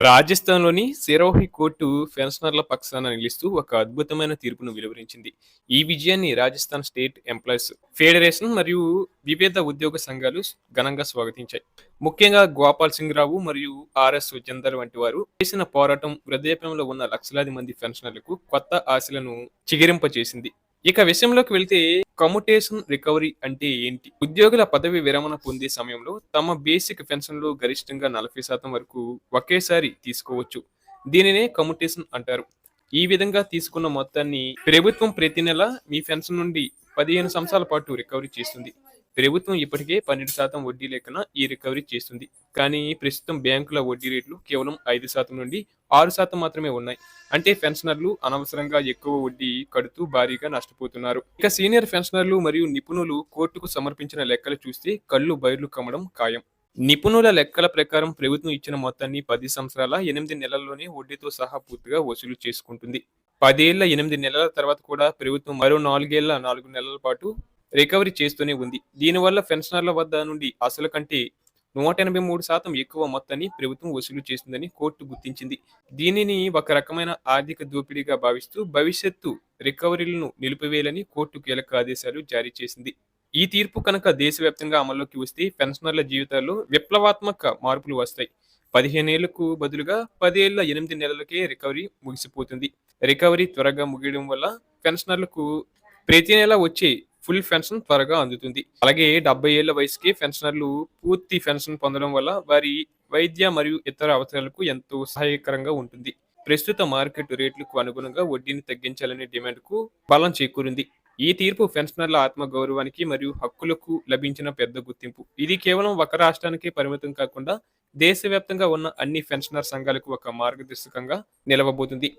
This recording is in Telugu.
రాజస్థాన్‌లోని సిరోహి కోర్టు పెన్షనర్ల పక్షాన నిలుస్తూ ఒక అద్భుతమైన తీర్పును వెలువరించింది. ఈ విజయాన్ని రాజస్థాన్ స్టేట్ ఎంప్లాయీస్ ఫెడరేషన్ మరియు వివిధ ఉద్యోగ సంఘాలు ఘనంగా స్వాగతించాయి. ముఖ్యంగా గోపాల్ సింగ్ రావు మరియు ఆర్ఎస్ జందర్ వంటి వారు చేసిన పోరాటం వృద్ధాప్యంలో ఉన్న లక్షలాది మంది పెన్షనర్లకు కొత్త ఆశలను చిగురింపచేసింది. ఇక విషయంలోకి వెళ్తే కమ్యుటేషన్ రికవరీ అంటే ఏంటి? ఉద్యోగుల పదవి విరమణ పొందే సమయంలో తమ బేసిక్ పెన్షన్‌లో గరిష్టంగా 40% వరకు ఒకేసారి తీసుకోవచ్చు. దీనినే కమ్యుటేషన్ అంటారు. ఈ విధంగా తీసుకున్న మొత్తాన్ని ప్రభుత్వం ప్రతి నెల మీ పెన్షన్ నుండి 15 సంవత్సరాల పాటు రికవరీ చేస్తుంది. ప్రభుత్వం ఇప్పటికే 12% వడ్డీ లెక్కన ఈ రికవరీ చేస్తుంది. కానీ ప్రస్తుతం బ్యాంకుల వడ్డీ రేట్లు కేవలం 5% నుండి 6% మాత్రమే ఉన్నాయి. అంటే పెన్షనర్లు అనవసరంగా ఎక్కువ వడ్డీ కడుతూ భారీగా నష్టపోతున్నారు. ఇక సీనియర్ పెన్షనర్లు మరియు నిపుణులు కోర్టుకు సమర్పించిన లెక్కలు చూస్తే కళ్ళు బైర్లు కమ్మడం ఖాయం. నిపుణుల లెక్కల ప్రకారం ప్రభుత్వం ఇచ్చిన మొత్తాన్ని 10 సంవత్సరాల 8 నెలల్లోనే వడ్డీతో సహా పూర్తిగా వసూలు చేసుకుంటుంది. 10 ఏళ్ల 8 నెలల తర్వాత కూడా ప్రభుత్వం మరో 4 ఏళ్ల 4 నెలల పాటు రికవరీ చేస్తూనే ఉంది. దీనివల్ల పెన్షనర్ల వద్ద నుండి అసలు కంటే 183% ఎక్కువ మొత్తాన్ని ప్రభుత్వం వసూలు చేస్తుందని కోర్టు గుర్తించింది. దీనిని ఒక రకమైన ఆర్థిక దోపిడీగా భావిస్తూ భవిష్యత్తు రికవరీలను నిలిపివేయాలని కోర్టు కీలక ఆదేశాలు జారీ చేసింది. ఈ తీర్పు కనుక దేశవ్యాప్తంగా అమల్లోకి వస్తే పెన్షనర్ల జీవితాల్లో విప్లవాత్మక మార్పులు వస్తాయి. 15 ఏళ్లకు బదులుగా 10 ఏళ్ల 8 నెలలకే రికవరీ ముగిసిపోతుంది. రికవరీ త్వరగా ముగియడం వల్ల పెన్షనర్లకు ప్రతి నెల వచ్చే ఫుల్ పెన్షన్ త్వరగా అందుతుంది. అలాగే 70 ఏళ్ల వయసుకే పెన్షనర్లు పూర్తి పెన్షన్ పొందడం వల్ల వారి వైద్య మరియు ఇతర అవసరాలకు ఎంతో సహాయకరంగా ఉంటుంది. ప్రస్తుత మార్కెట్ రేట్లకు అనుగుణంగా వడ్డీని తగ్గించాలనే డిమాండ్కు బలం చేకూరింది. ఈ తీర్పు పెన్షనర్ల ఆత్మగౌరవానికి మరియు హక్కులకు లభించిన పెద్ద గుర్తింపు. ఇది కేవలం ఒక రాష్ట్రానికే పరిమితం కాకుండా దేశవ్యాప్తంగా ఉన్న అన్ని పెన్షనర్ సంఘాలకు ఒక మార్గదర్శకంగా నిలవబోతుంది.